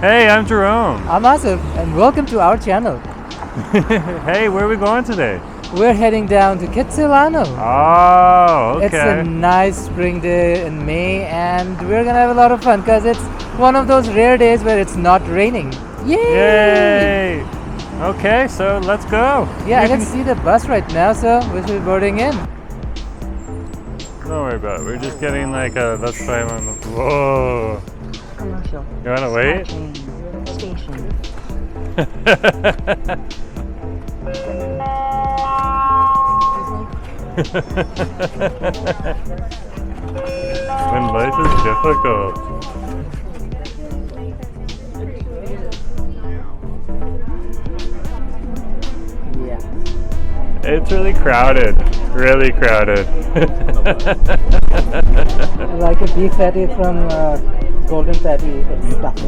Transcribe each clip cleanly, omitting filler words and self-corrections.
Hey, I'm Jerome. I'm Asif, and welcome to our channel. Hey, where are we going today? We're heading down to Kitsilano. Oh, okay. It's a nice spring day in May, and we're gonna have a lot of fun because it's one of those rare days where it's not raining. Yay! Yay! Okay, so let's go. Yeah, I can see the bus right now, so we should be boarding in. Don't worry about it. We're just getting like a. Let's climb on the. Whoa! Commercial. You wanna wait? Station. When life is difficult. Yeah. It's really crowded. Really crowded. Like a beef patty from Golden Patty, it's stuffed.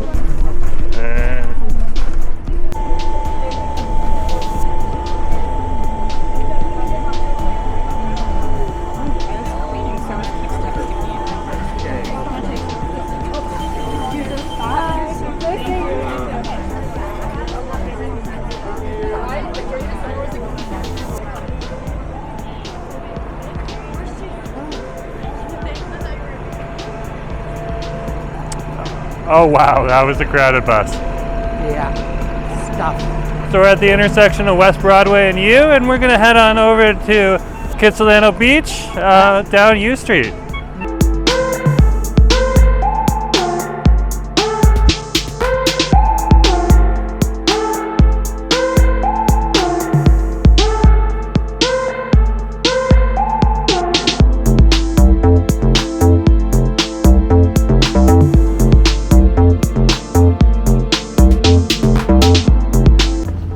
Oh wow, that was a crowded bus. Yeah, stuffed. So we're at the intersection of West Broadway and U, and we're gonna head on over to Kitsilano Beach, down U Street.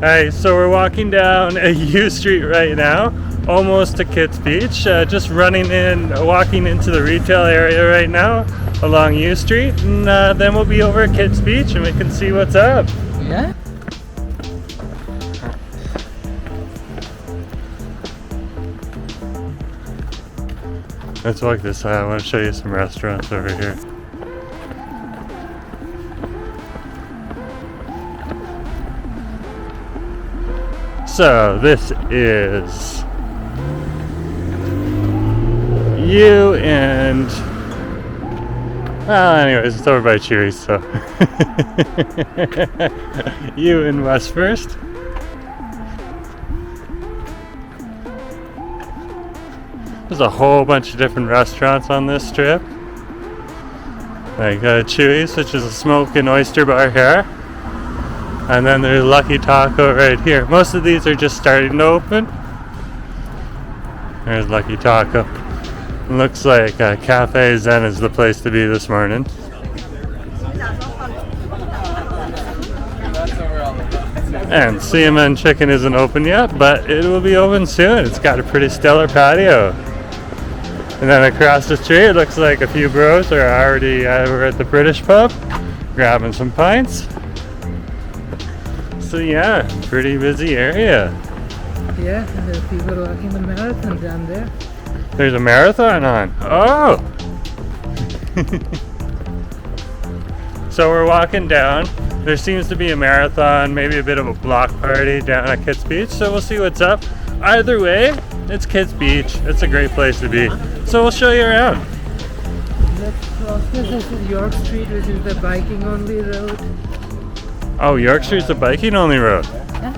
Alright, so we're walking down a U Street right now, almost to Kits Beach. Just walking into the retail area right now along U Street, and then we'll be over at Kits Beach and we can see what's up. Yeah? Let's walk this side. I want to show you some restaurants over here. So this is you and, well, anyways, it's over by Chewy's, so you and West First. There's a whole bunch of different restaurants on this strip, like Chewy's, which is a smoke and oyster bar here. And then there's Lucky Taco right here. Most of these are just starting to open. There's Lucky Taco. Looks like Cafe Zen is the place to be this morning. And CMN Chicken isn't open yet, but it will be open soon. It's got a pretty stellar patio. And then across the street, it looks like a few bros are already over at the British pub, grabbing some pints. So yeah, pretty busy area. Yeah, and there are people walking the marathon down there. There's a marathon on. Oh! So we're walking down. There seems to be a marathon, maybe a bit of a block party down at Kits Beach. So we'll see what's up. Either way, it's Kits Beach. It's a great place to be. So we'll show you around. Let's cross this is York Street, which is the biking only road. Oh, York Street's a biking only road. Yeah.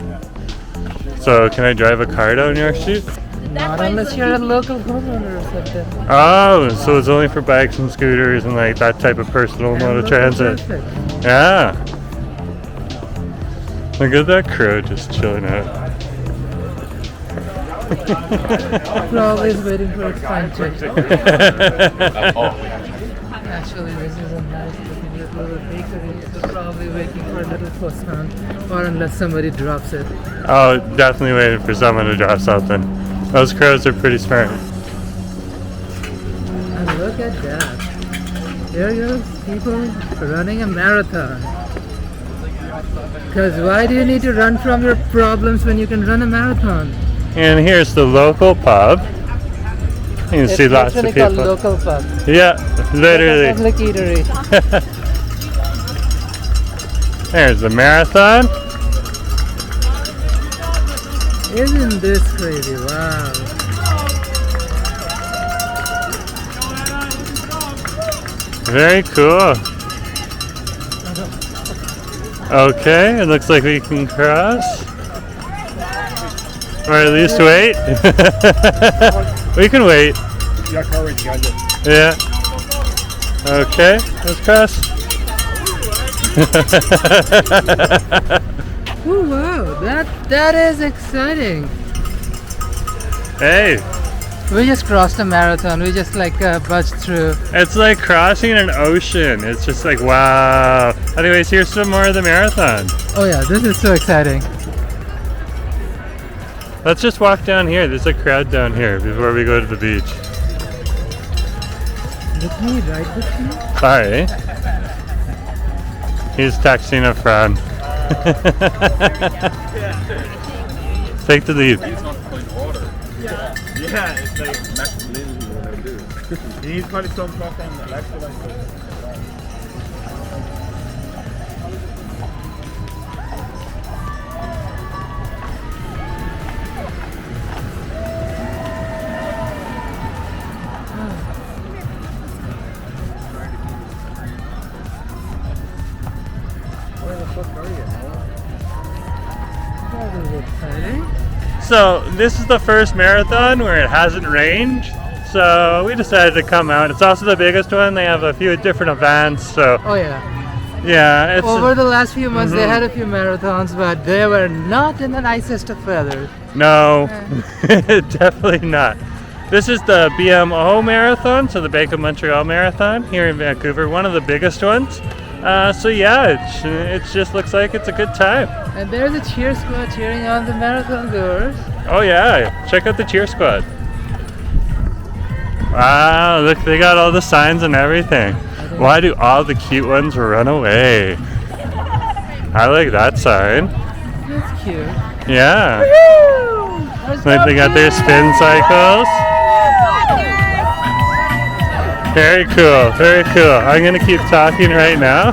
So can I drive a car down York Street? Not unless you're a local homeowner or something. Oh, so it's only for bikes and scooters and like that type of personal mode of transit. Traffic. Yeah. Look at that crow just chilling out. Always waiting for its time to. Actually, this is a nice looking little bakery. It's probably waiting for a little croissant, or unless somebody drops it. Oh, definitely waiting for someone to drop something. Those crows are pretty smart. And look at that. Here are people running a marathon. Because why do you need to run from your problems when you can run a marathon? And here's the local pub. You can see lots of people. It's literally called local pub. Yeah, literally. Public eatery. There's the marathon. Isn't this crazy? Wow. Very cool. Okay, it looks like we can cross. Or at least wait. We can wait. Yeah. Okay, let's cross. Oh wow, that is exciting. Hey, We just crossed a marathon. We just like buzzed through. it's like crossing an ocean. It's just like, wow. Anyways, here's some more of the marathon. Oh yeah, this is so exciting. Let's just walk down here. There's a crowd down here before we go to the beach. With me, right with me? Sorry. He's texting a friend. Take the lead. Yeah, it's like masculinity what I do. He's probably some fucking electrolyte. Where the fuck are you? That is exciting. So this is the first marathon where it hasn't rained. So we decided to come out. It's also the biggest one. They have a few different events. So Oh yeah. yeah, it's Over the last few months, they had a few marathons, but they were not in the nicest of weather. no, definitely not. This is the BMO marathon, so the Bank of Montreal marathon here in Vancouver, one of the biggest ones. So yeah, it just looks like it's a good time. And there's a cheer squad cheering on the marathon goers. Oh yeah, check out the cheer squad. Wow, look, they got all the signs and everything. Why do all the cute ones run away? I like that sign. That's cute. Yeah. Let's Like go, they got their spin cycles. Very cool, very cool. I'm gonna keep talking right now.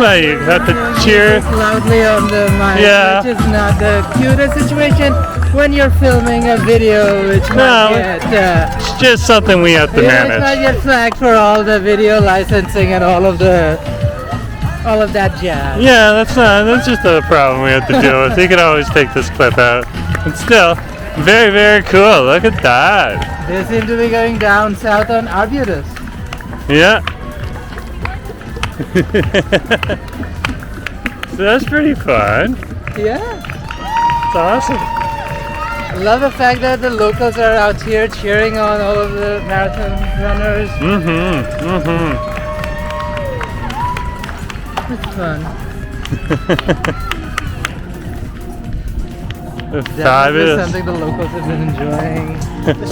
Well, you got the cheer. Just loudly on the mic, Yeah. which is not the cutest situation when you're filming a video, which No, not yet, It's just something we have to it's not manage. yet flagged for all the video licensing and all of that jazz. Yeah, that's just a problem we have to deal with. You can always take this clip out. But still, very, very cool. Look at that. They seem to be going down south on Arbutus. Yeah. So that's pretty fun. Yeah. It's awesome. Love the fact that the locals are out here cheering on all of the marathon runners. It's fun. Definitely Fabulous. something the locals have been enjoying.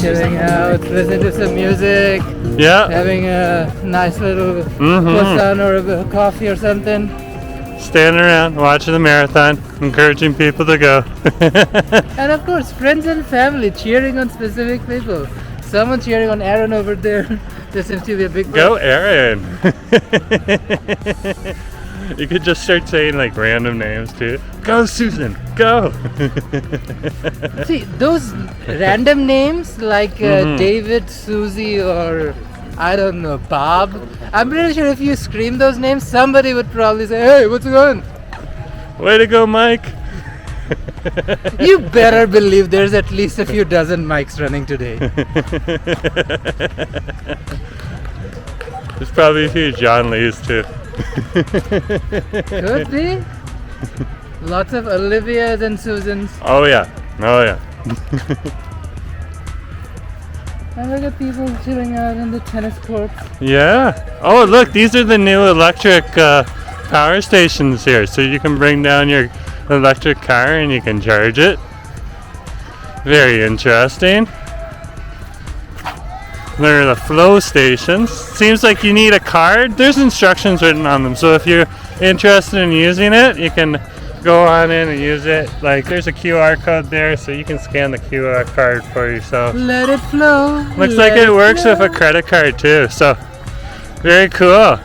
Chilling out, listening to some music, Yeah. having a nice little Mhm. croissant or a coffee or something. Standing around, watching the marathon, encouraging people to go. And of course, friends and family cheering on specific people. Someone cheering on Aaron over there. There seems to be a big Go, Aaron. You could just start saying like random names too. Go, Susan. Go. See, those random names like David, Susie, or I don't know, Bob. I'm pretty sure if you scream those names, somebody would probably say, "Hey, what's going on?" Way to go, Mike. You better believe there's at least a few dozen mics running today. There's probably a few John Lees too. Could be. Lots of Olivias and Susans. Oh yeah. Oh yeah. And look at people chilling out in the tennis courts. Yeah. Oh look, these are the new electric power stations here. So you can bring down your electric car and you can charge it. Very interesting. There are the flow stations. Seems like you need a card. There's instructions written on them. So if you're interested in using it, you can go on in and use it. Like there's a QR code there, so you can scan the QR card for yourself. Let it flow. Looks let like it works flow. with a credit card too. So very cool.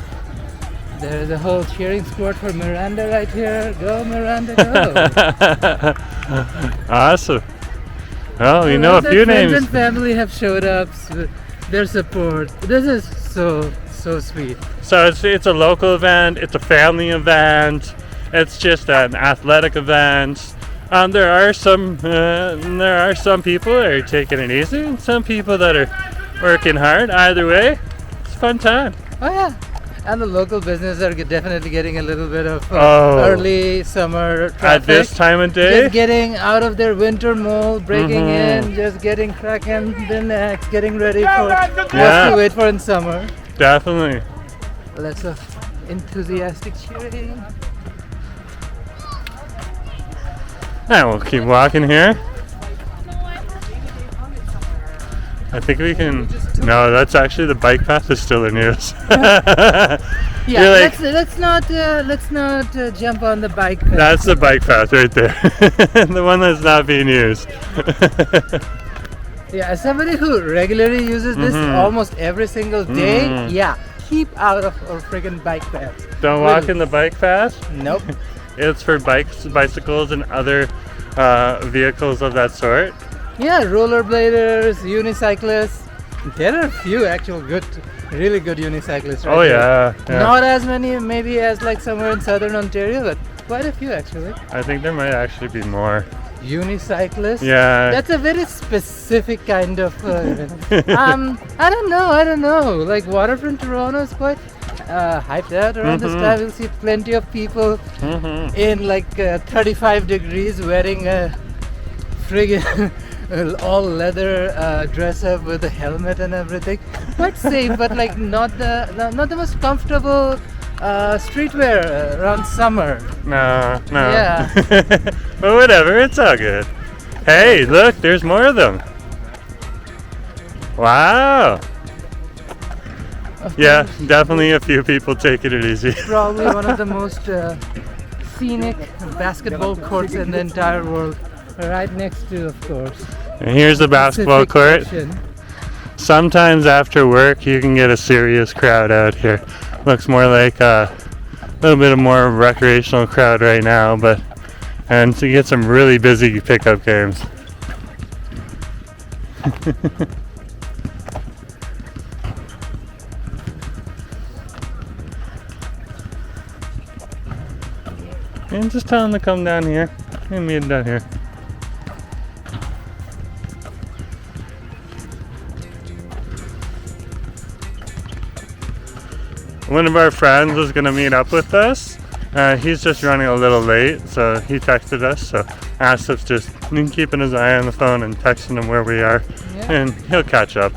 There's a whole cheering squad for Miranda right here. Go Miranda, go! Awesome. Well, you know a Their few friends names. and family have showed up with their support. This is so sweet. So it's a local event. It's a family event. It's just an athletic event. There are some people that are taking it easy, and some people that are working hard. Either way, it's a fun time. Oh yeah, and the local businesses are definitely getting a little bit of Oh. early summer traffic. At this time of day, Just getting out of their winter mold, breaking Mhm. in, just getting cracking the necks, getting ready for what Yeah. to wait for in summer. definitely. Lots of enthusiastic cheering. And we'll keep walking here. I think we can. No, that's actually the bike path is still in use. Yeah, You're like- let's not jump on the bike. path. That's the bike path right there. The one that's not being used. Yeah, as somebody who regularly uses this Mhm. almost every single day, Mhm. yeah, keep out of our friggin' bike paths. Don't walk in the bike path. Nope. It's for bicycles, and other vehicles of that sort. Yeah, rollerbladers, unicyclists. There are a few actual really good unicyclists. Right Oh here. yeah. Not as many maybe as like somewhere in southern Ontario, but quite a few actually. I think there might actually be more. Unicyclists. Yeah. That's a very specific kind of event. I don't know. Like Waterfront Toronto is quite hyped out around this Mhm. time. You'll see plenty of people Mhm. in like 35 degrees wearing a friggin' all leather dress up with a helmet and everything. Quite safe, but like not the most comfortable streetwear around summer. No. Yeah. But whatever, it's all good. Hey, look, there's more of them. Wow. Of Yeah, course, definitely a few people taking it easy. probably one of the most scenic basketball courts in the entire world. Right next to, of course, And here's the basketball Pacific court. Ocean. Sometimes after work, you can get a serious crowd out here. Looks more like a little bit of more recreational crowd right now, and to get some really busy pickup games. And just tell them to come down here and meet down here. One of our friends was going to meet up with us. He's just running a little late, so he texted us. So asked us just keeping his eye on the phone and texting him where we are, Yeah. and he'll catch up.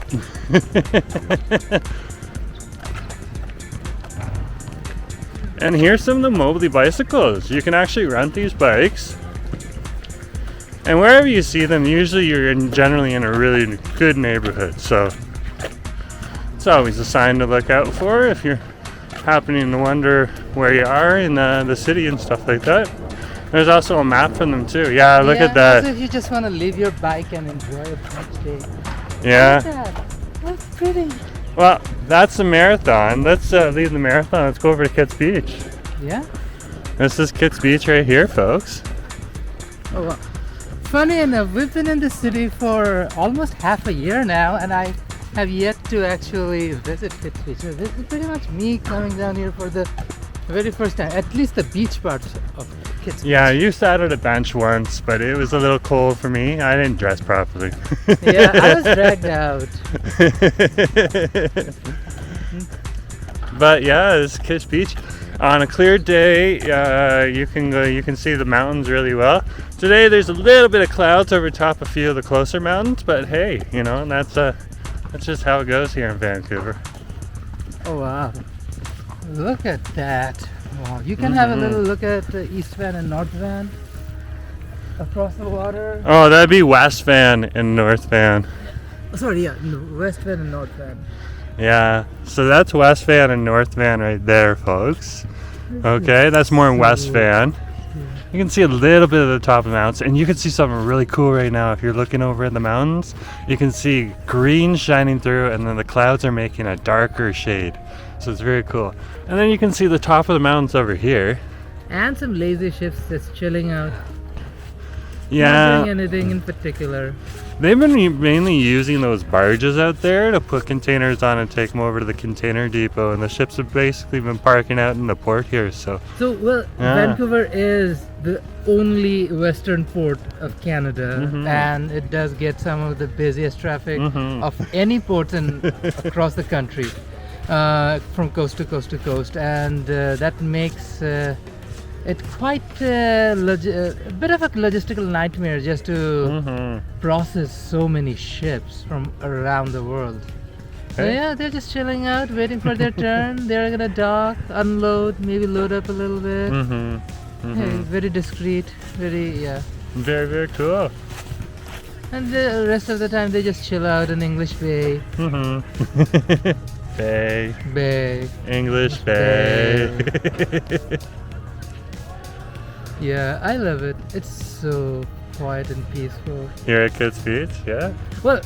And here's some of the Mobley bicycles. You can actually rent these bikes. And wherever you see them, usually you're generally in a really good neighborhood. So it's always a sign to look out for if you're happening to wonder where you are in the city and stuff like that. There's also a map for them too. Yeah, look at that. Also, if you just want to leave your bike and enjoy a beach day. Yeah. Look at that. That's pretty. Well, that's the marathon. Let's leave the marathon. Let's go over to Kitts Beach. Yeah. This is Kitts Beach right here, folks. Oh, wow. Funny enough, we've been in the city for almost half a year now, and I have yet to actually visit Kitts Beach. So this is pretty much me coming down here for the very first time, at least the beach part of Kitts Beach. Yeah, you sat at a bench once, but it was a little cold for me. I didn't dress properly. Yeah, I was dragged out. But yeah, this is Kitts Beach. On a clear day, you can see the mountains really well. Today there's a little bit of clouds over top a few of the closer mountains, but hey, that's just how it goes here in Vancouver. Oh wow. Look at that. Wow. You can have a little look at the East Van and North Van across the water. Oh, that'd be West Van and North Van. Sorry, yeah, no, West Van and North Van. Yeah, so that's West Van and North Van right there, folks. Okay, that's more West Van. You can see a little bit of the top of the mountains, and you can see something really cool right now. If you're looking over at the mountains, you can see green shining through, and then the clouds are making a darker shade. So it's very cool. And then you can see the top of the mountains over here. And some lazy ships just chilling out. Not Yeah, doing anything in particular. they've been mainly using those barges out there to put containers on and take them over to the container depot, and the ships have basically been parking out in the port here. So So, well, Yeah. Vancouver is the only western port of Canada, and it does get some of the busiest traffic of any port across the country, from coast to coast to coast, and that makes it quite a bit of a logistical nightmare just to process so many ships from around the world. So Hey. yeah, they're just chilling out, waiting for their turn. They're gonna dock, unload, maybe load up a little bit. Hey, very discreet, very, very cool. And the rest of the time they just chill out in English Bay. Bay. Bay. English Bay. Yeah, I love it. It's so quiet and peaceful. Here at Kids Beach, yeah. Well,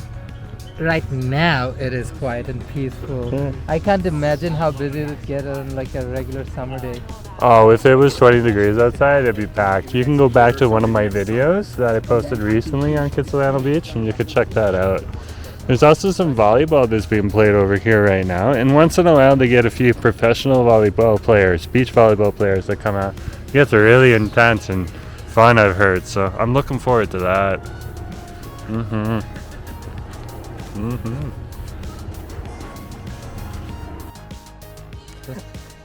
right now it is quiet and peaceful. Hmm. I can't imagine how busy it would get on like a regular summer day. Oh, if it was 20 degrees outside, it'd be packed. You can go back to one of my videos that I posted recently on Kitsilano Beach, and you could check that out. There's also some volleyball that's being played over here right now, and once in a while they get a few professional volleyball players, beach volleyball players that come out. It gets really intense and fun, I've heard, so I'm looking forward to that.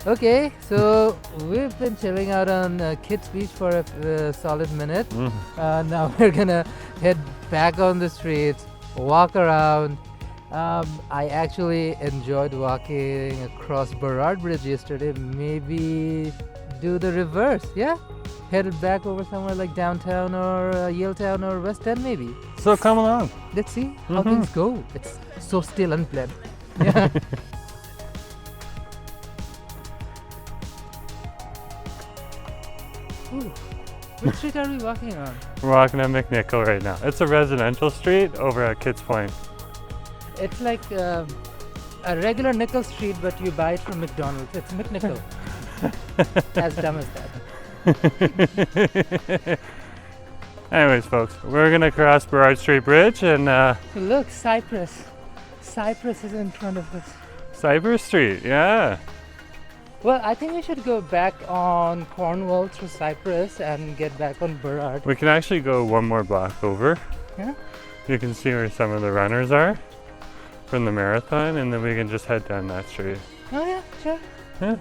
Okay, so we've been chilling out on Kids Beach for a solid minute. Now we're gonna head back on the streets, walk around. I actually enjoyed walking across Burrard Bridge yesterday. Maybe do the reverse, yeah? Headed back over somewhere like downtown or Yaletown or West End maybe. So come along. Let's see how things go. It's so still unplanned. Yeah. Ooh, which street are we walking on? We're walking on McNichol right now. It's a residential street over at Kids Point. It's like a regular nickel street, but you buy it from McDonald's. It's McNichol. As dumb as that. Anyways, folks, we're gonna cross Burrard Street Bridge and Look, Cypress. Cypress is in front of us. Cypress Street, yeah. Well, I think we should go back on Cornwall through Cypress and get back on Burrard. We can actually go one more block over. Yeah? You can see where some of the runners are from the marathon, and then we can just head down that street. Oh yeah, sure. Yeah.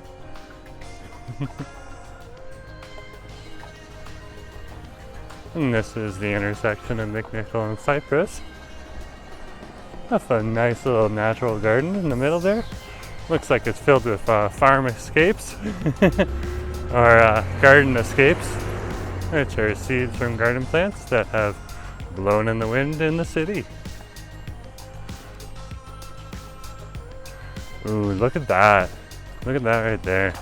And this is the intersection of McNichol and Cypress. That's a nice little natural garden in the middle there. Looks like it's filled with farm escapes or garden escapes, which are seeds from garden plants that have blown in the wind in the city. Ooh, look at that. Look at that right there.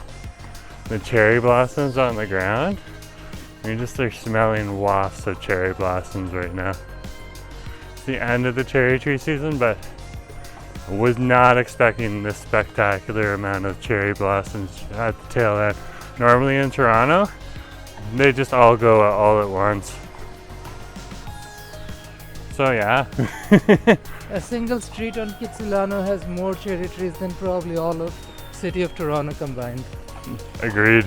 The cherry blossoms on the ground. You just are smelling wafts of cherry blossoms right now. It's the end of the cherry tree season, but I was not expecting this spectacular amount of cherry blossoms at the tail end. Normally in Toronto, they just all go all at once. So yeah. A single street on Kitsilano has more cherry trees than probably all of city of Toronto combined. Agreed.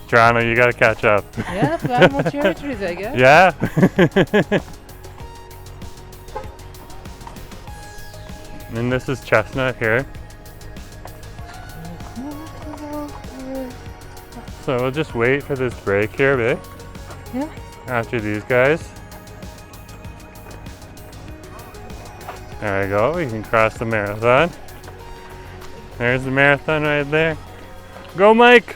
Toronto, you gotta catch up. Yeah, plant more cherry trees, I guess. Yeah. And this is Chestnut here. So we'll just wait for this break here, babe. Yeah. After these guys. There we go, we can cross the marathon. There's the marathon right there. Go, Mike!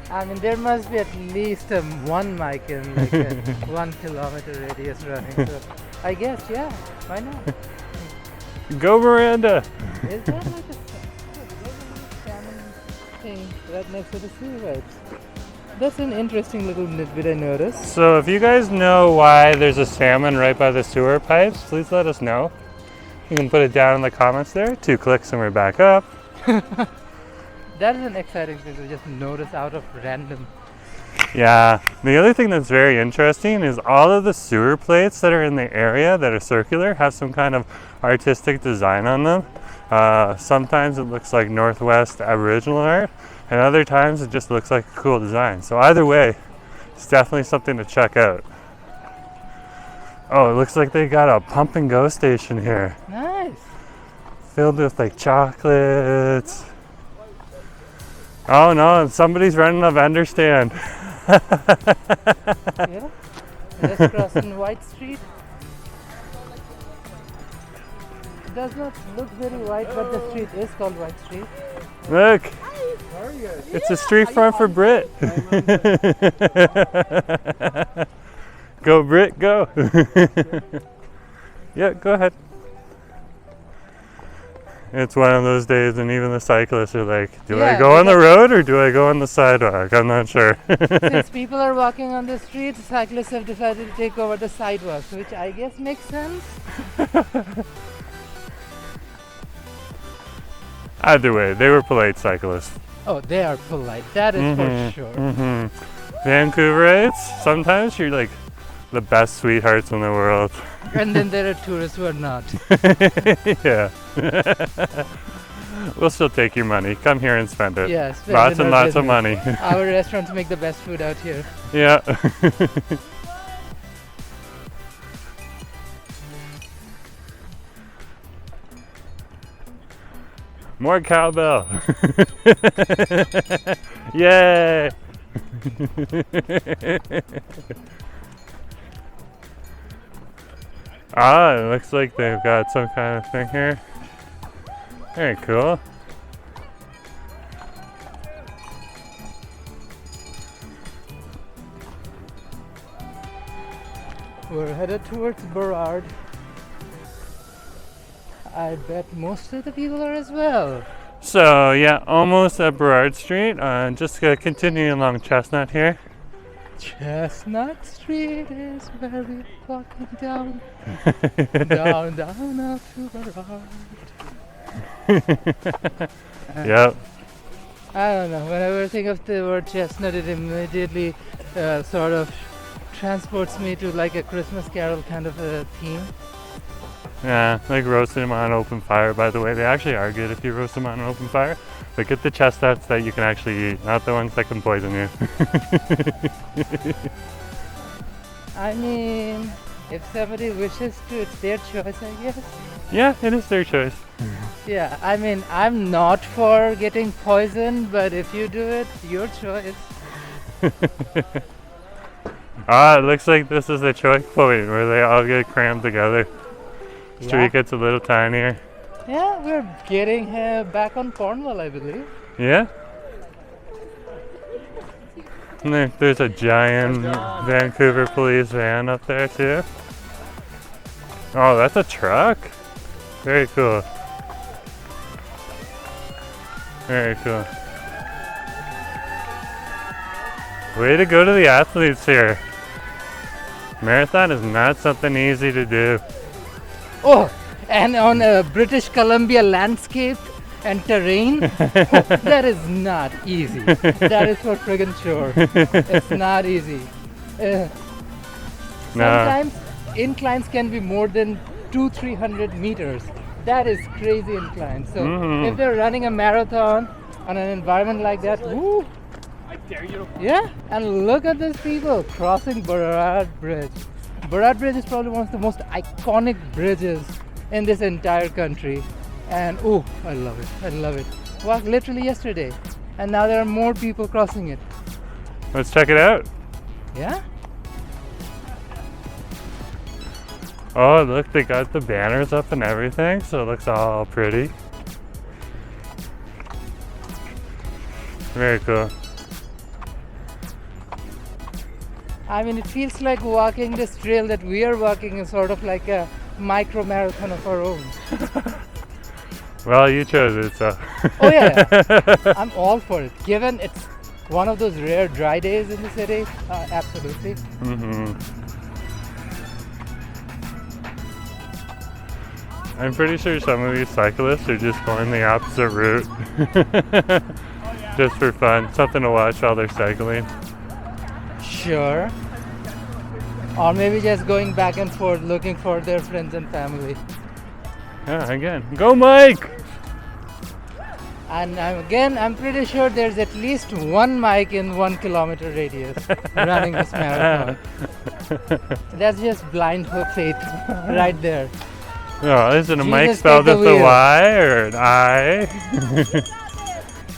I mean, there must be at least one mic in like a 1 kilometer radius running. So I guess, yeah, why not? Go Miranda! Is that like a salmon thing right next to the sea pipes? That's an interesting little tidbit I noticed. So if you guys know why there's a salmon right by the sewer pipes, please let us know. You can put it down in the comments there. 2 clicks and we're back up. That is an exciting thing to just notice out of random. Yeah, the other thing that's very interesting is all of the sewer plates that are in the area that are circular have some kind of artistic design on them. Sometimes it looks like Northwest Aboriginal art, and other times it just looks like a cool design. So either way, it's definitely something to check out. Oh, it looks like they got a pump and go station here, Nice. filled with like chocolates. Oh no, somebody's running a vendor stand. Yeah. Just crossing White Street. It does not look very white, but the street is called White Street. Look, it's a street front for Brit. Go Brit, go. Yeah, go ahead. It's one of those days and even the cyclists are like, do I Yeah, go on the road or do I go on the sidewalk? I'm not sure. Since people are walking on the street, cyclists have decided to take over the sidewalks, which I guess makes sense. Either way, they were polite cyclists. Oh, they are polite. That is for sure. Vancouverites, sometimes you're like the best sweethearts in the world. And then there are tourists who are not. Yeah. We'll still take your money. Come here and spend it. Yeah, spend Lots in and our lots of business. money. Our restaurants make the best food out here. Yeah. More cowbell. Yay. Ah, it looks like they've got some kind of thing here. Very cool. We're headed towards Burrard. I bet most of the people are as well. So yeah, almost at Burrard Street. Just continuing along Chestnut here. Chestnut Street is where we're walking down, down up to Burrard. Yep. I don't know. Whenever I think of the word chestnut, it immediately sort of transports me to like a Christmas Carol kind of a theme. Yeah, like roasting them on open fire. By the way, they actually are good if you roast them on an open fire. But get the chestnuts that you can actually eat, not the ones that can poison you. I mean, if somebody wishes to, it's their choice, I guess. Yeah, it is their choice. Yeah, I mean, I'm not for getting poisoned, but if you do it, your choice. Ah, it looks like this is the choke point where they all get crammed together. Street gets a little tinier. Yeah, we're getting back on Cornwall, I believe. Yeah? And there's a giant Vancouver police van up there too. Oh, that's a truck? Very cool. Very cool. Way to go to the athletes here. Marathon is not something easy to do. Oh, and on a British Columbia landscape and terrain, that is not easy. That is for friggin' sure. It's not easy. Sometimes inclines can be more than 200-300 meters. That is crazy incline. So if they're running a marathon on an environment like that, woo! Yeah, and look at these people crossing Burrard Bridge. Burrard Bridge is probably one of the most iconic bridges in this entire country. And oh, I love it. I love it. Walked literally yesterday. And now there are more people crossing it. Let's check it out. Yeah? Oh, look, they got the banners up and everything, so it looks all pretty. Very cool. I mean, it feels like walking this trail that we are walking is sort of like a micro marathon of our own. Well, you chose it, so. Oh yeah, I'm all for it. Given it's one of those rare dry days in the city, absolutely. I'm pretty sure some of these cyclists are just going the opposite route. Just for fun, something to watch while they're cycling. Sure. Or maybe just going back and forth looking for their friends and family. Yeah, again, go Mike! And I'm pretty sure there's at least one Mike in 1 kilometer radius running this marathon. That's just blind faith right there. Oh, is it a Mike Jesus, spelled take the with a wheel. Y or an I?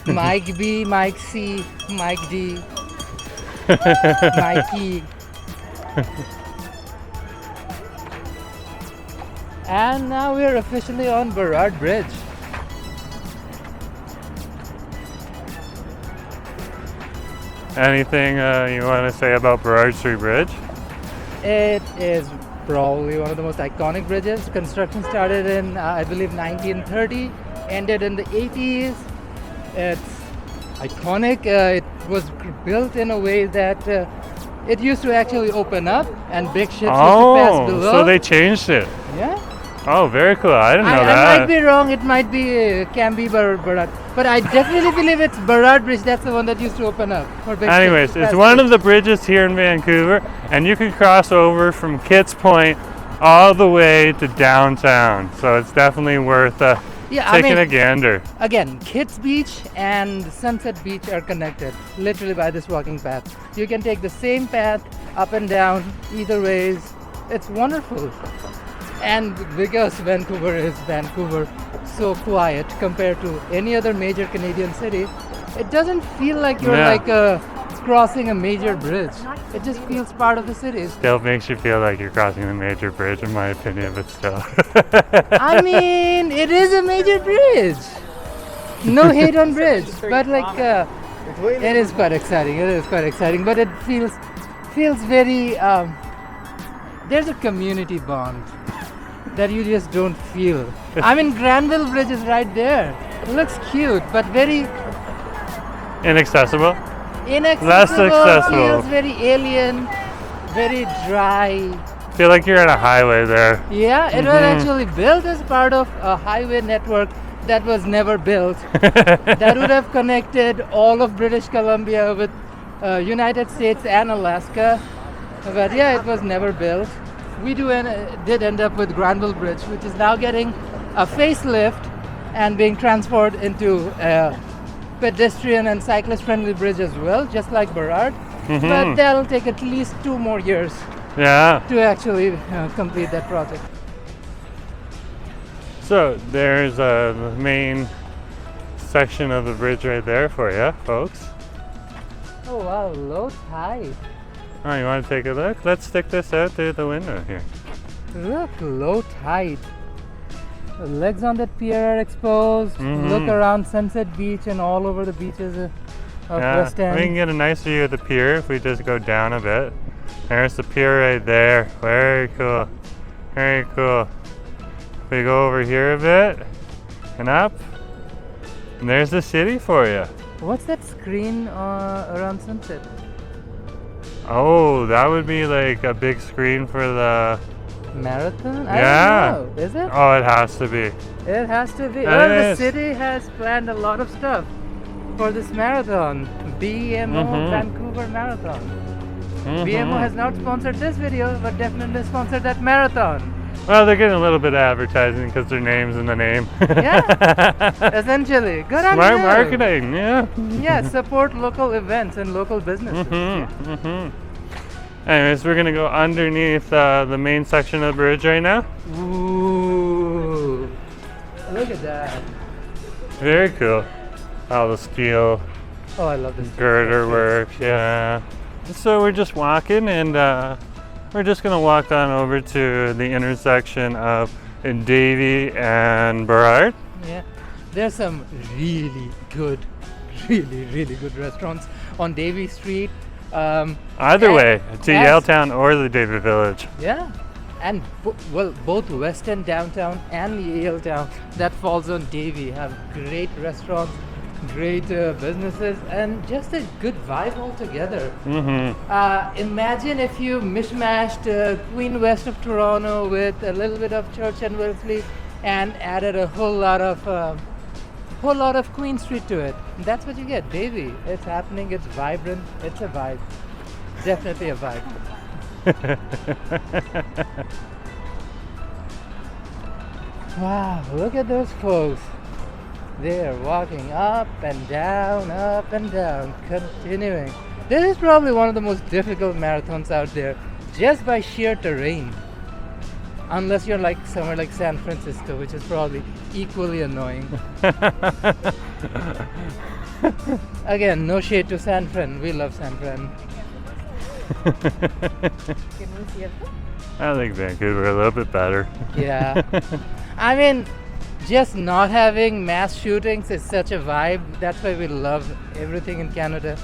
Mike B, Mike C, Mike D, Mikey. And now we're officially on Burrard Bridge. Anything you want to say about Burrard Street Bridge? It is probably one of the most iconic bridges. Construction started in, I believe, 1930, ended in the 80s. It's iconic. It was built in a way that it used to actually open up and big ships used to pass below. So they changed it. Yeah. Oh, very cool. I didn't know I that. might be wrong. It might be can be Burrard, but I definitely believe it's Burrard Bridge. That's the one that used to open up. For big Anyways, ships. it's one of the bridges here in Vancouver, and you can cross over from Kitts Point all the way to downtown. So it's definitely worth taking a gander. Again, Kitts Beach and Sunset Beach are connected literally by this walking path. You can take the same path up and down either ways. It's wonderful. And because Vancouver is Vancouver, so quiet compared to any other major Canadian city, it doesn't feel like you're crossing a major bridge. It just feels part of the city. Still makes you feel like you're crossing a major bridge, in my opinion, but still. I mean, it is a major bridge. No hate on bridge, but like it is quite exciting. It is quite exciting, but it feels very. There's a community bond that you just don't feel. I mean, Granville Bridge is right there. It looks cute, but very Inaccessible? inaccessible. accessible. Feels very alien, very dry. Feel like you're on a highway there. Yeah, it was actually built as part of a highway network that was never built. That would have connected all of British Columbia with United States and Alaska. But yeah, it was never built. We did end up with Granville Bridge, which is now getting a facelift and being transformed into a pedestrian and cyclist-friendly bridge as well, just like Burrard. But that'll take at least 2 more years Yeah. to actually complete that project. So there's the main section of the bridge right there for you, folks. Oh wow, low tide. Oh, you want to take a look? Let's stick this out through the window here. Look, low tide. The legs on that pier are exposed. Look around Sunset Beach and all over the beaches of West End. We can get a nice view of the pier if we just go down a bit. There's the pier right there. Very cool. Very cool. If we go over here a bit and up, and there's the city for you. What's that screen around Sunset? Oh, that would be like a big screen for the... Marathon? Yeah. I don't know. Is it? Oh, it has to be. It has to be. It Well, the is. city has planned a lot of stuff for this marathon. BMO Vancouver Marathon. BMO has not sponsored this video, but definitely sponsored that marathon. Well, they're getting a little bit of advertising because their name's in the name. Yeah, essentially. Good on Smart you. marketing, yeah. Yeah, support local events and local businesses. Yeah. Anyways, we're gonna go underneath the main section of the bridge right now. Ooh, look at that. Very cool. All the steel Oh, I love this. girder work, yeah. So we're just walking, and we're just gonna walk on over to the intersection of Davie and Burrard. Yeah, there's some really good restaurants on Davie Street. Either And- way, to as- Yaletown or the Davie Village. Yeah, and both West End downtown and Yale Town that falls on Davie have great restaurants, great businesses, and just a good vibe altogether. Imagine if you mishmashed Queen West of Toronto with a little bit of Church and Wellesley and added a whole lot of Queen Street to it. That's what you get. Davie, it's happening, it's vibrant, it's a vibe. Definitely a vibe. Wow, look at those folks. They're walking up and down, continuing. This is probably one of the most difficult marathons out there, just by sheer terrain. Unless you're like somewhere like San Francisco, which is probably equally annoying. Again, no shade to San Fran. We love San Fran. I think Vancouver a little bit better. Yeah. I mean, just not having mass shootings is such a vibe. That's why we love everything in Canada.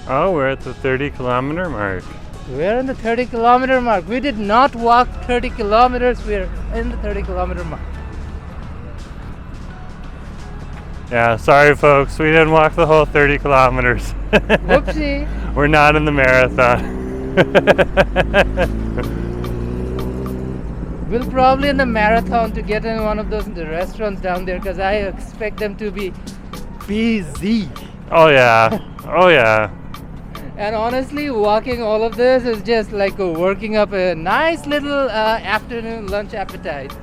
Oh, we're at the 30-kilometer mark. We're in the 30-kilometer mark. We did not walk 30 kilometers. We're in the 30-kilometer mark. Yeah, sorry folks, we didn't walk the whole 30 kilometers. Whoopsie. We're not in the marathon. We'll probably in the marathon to get in one of those restaurants down there because I expect them to be busy. Oh yeah, oh yeah. And honestly, walking all of this is just like working up a nice little afternoon lunch appetite.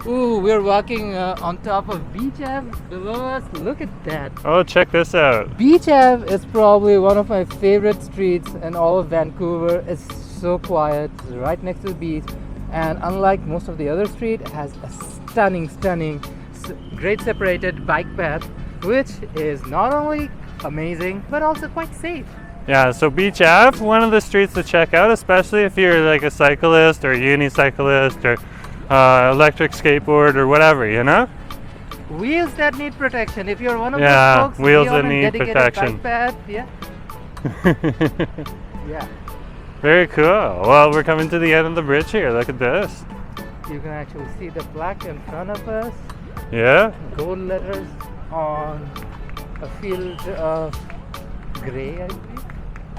Ooh, we're walking on top of Beach Ave below us. Look at that. Oh, check this out. Beach Ave is probably one of my favorite streets in all of Vancouver. It's so quiet, it's right next to the beach. And unlike most of the other street, it has a stunning, great separated bike path, which is not only amazing, but also quite safe. Yeah, so Beach Ave, one of the streets to check out, especially if you're like a cyclist or a unicyclist or electric skateboard or whatever, you know? Wheels that need protection. If you're one of Yeah, those folks, wheels on that a need dedicated protection. bike path, yeah. Yeah. Very cool. Well, we're coming to the end of the bridge here. Look at this. You can actually see the plaque in front of us. Yeah? Gold letters on a field of grey, I think.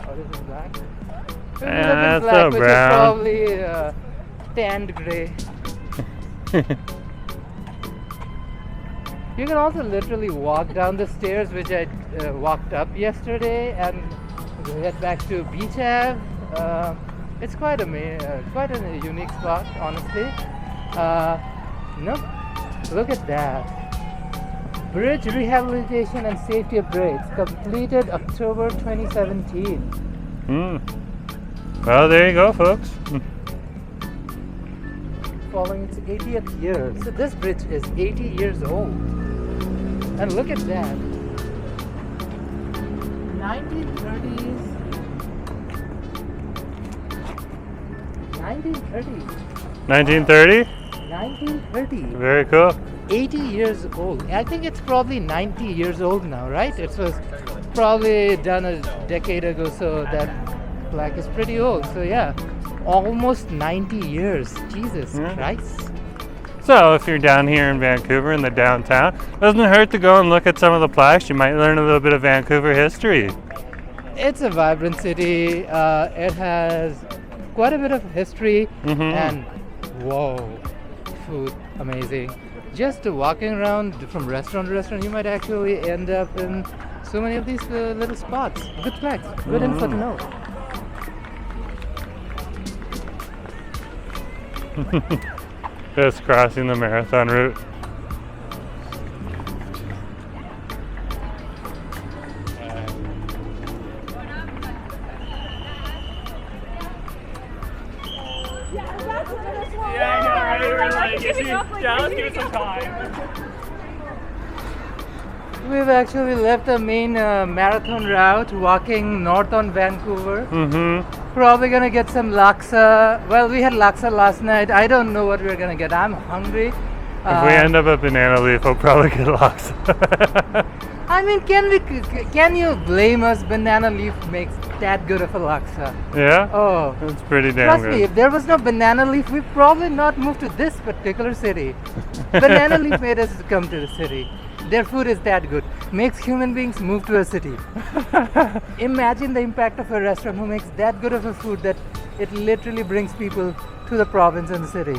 Or is it black? It's a bit That's black, so which brown. is probably tanned grey. You can also literally walk down the stairs, which I walked up yesterday, and head back to Beach Ave. It's quite a unique spot, honestly. Look at that. Bridge rehabilitation and safety upgrades completed October 2017. Well, there you go, folks. Following its 80th year. So this bridge is 80 years old. And look at that. 1930s. 1930? 1930. Very cool. 80 years old. I think it's probably 90 years old now, right? It was probably done a decade ago, so that plaque is pretty old. So yeah, almost 90 years. Jesus Christ. So if you're down here in Vancouver in the downtown, doesn't hurt to go and look at some of the plaques. You might learn a little bit of Vancouver history. It's a vibrant city. It has quite a bit of history and whoa, food amazing. Just walking around from restaurant to restaurant, you might actually end up in so many of these little spots. Good flags, good info to know. Just crossing the marathon route. We've actually left the main marathon route, walking north on Vancouver. Probably gonna get some laksa. Well, we had laksa last night. I don't know what we're gonna get. I'm hungry. If we end up at Banana Leaf, we'll probably get lost. I mean, can you blame us? Banana leaf makes that good of a laksa. Yeah? Oh, It's pretty damn trust good. me, if there was no banana leaf, we'd probably not move to this particular city. Banana leaf made us come to the city. Their food is that good. Makes human beings move to a city. Imagine the impact of a restaurant who makes that good of a food that it literally brings people to the province and the city.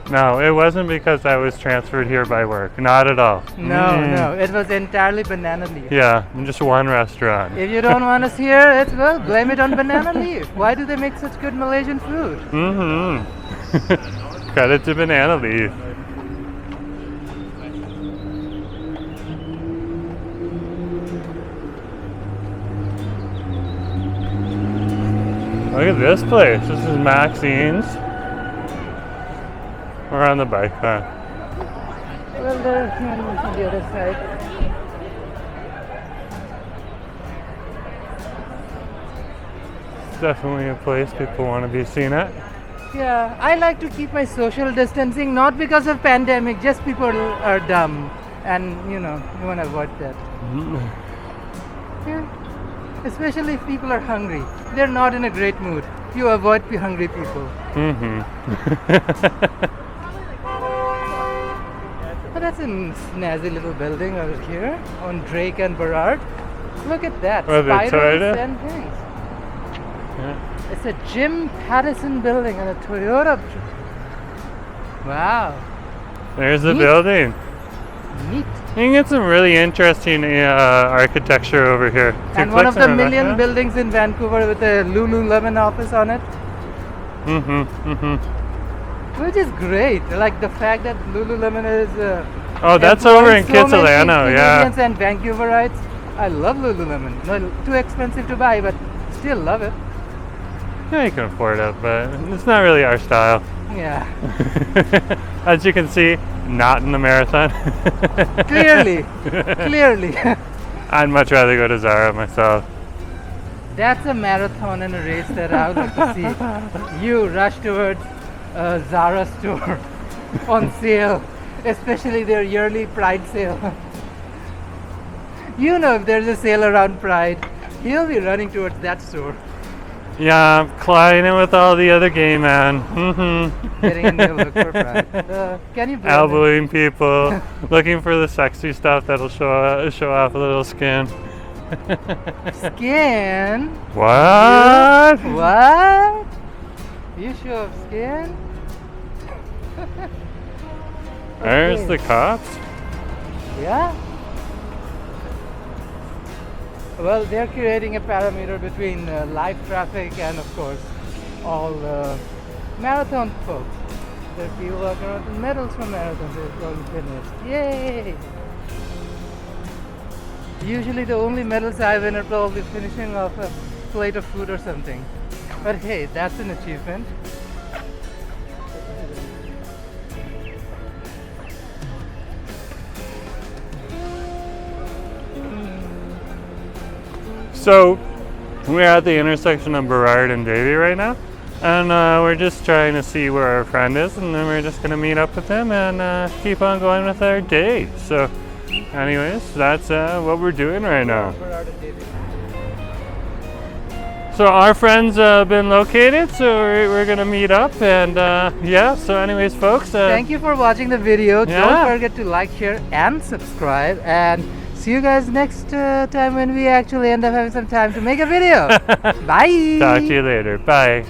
No, it wasn't because I was transferred here by work. Not at all. No, it was entirely banana leaf. Yeah, just one restaurant. If you don't want us here, it's well, blame it on banana leaf. Why do they make such good Malaysian food? Mm-hmm. Credit to banana leaf. Look at this place. This is Maxine's. We're on the bike path. Well, there's one on the other side. It's definitely a place people want to be seen at. Yeah, I like to keep my social distancing, not because of pandemic, just people are dumb. And, you want to avoid that. Yeah. Especially if people are hungry. They're not in a great mood. You avoid hungry people. But that's a snazzy little building over here on Drake and Burrard. Look at that. Oh, the Spirals Toyota? and things. Yeah. It's a Jim Pattison building and a Toyota. Wow. There's the Neat. building. Neat. You can get some really interesting architecture over here. And one of the million buildings in Vancouver with a Lululemon office on it. Which is great. Like the fact that Lululemon is. Oh, that's over in employing so many Kitsilano, yeah. Canadians and Vancouverites. I love Lululemon. No, too expensive to buy, but still love it. Yeah, you can afford it, but it's not really our style. Yeah. As you can see, not in the marathon. Clearly. I'd much rather go to Zara myself. That's a marathon and a race that I would like to see. You rush towards a Zara store on sale, especially their yearly Pride sale. If there's a sale around Pride, he'll be running towards that store. Yeah, I'm colliding with all the other gay men. Getting in there look for Pride. Can you blame him? Elbowing people, looking for the sexy stuff that'll show off a little skin. Skin? What? What? You show off skin? There's Okay. the cops. Yeah? Well, they're creating a parameter between live traffic and, of course, all marathon folks. There are people walking around with medals from marathons they're going finished. Yay! Usually the only medals I win are probably finishing off a plate of food or something. But hey, that's an achievement. So, we're at the intersection of Burrard and Davie right now, and we're just trying to see where our friend is, and then we're just going to meet up with him and keep on going with our day. So, anyways, that's what we're doing right now. So our friends been located, so we're going to meet up, and yeah, so anyways, folks. Thank you for watching the video. Yeah. Don't forget to like, share, and subscribe, and see you guys next time when we actually end up having some time to make a video. Bye. Talk to you later. Bye.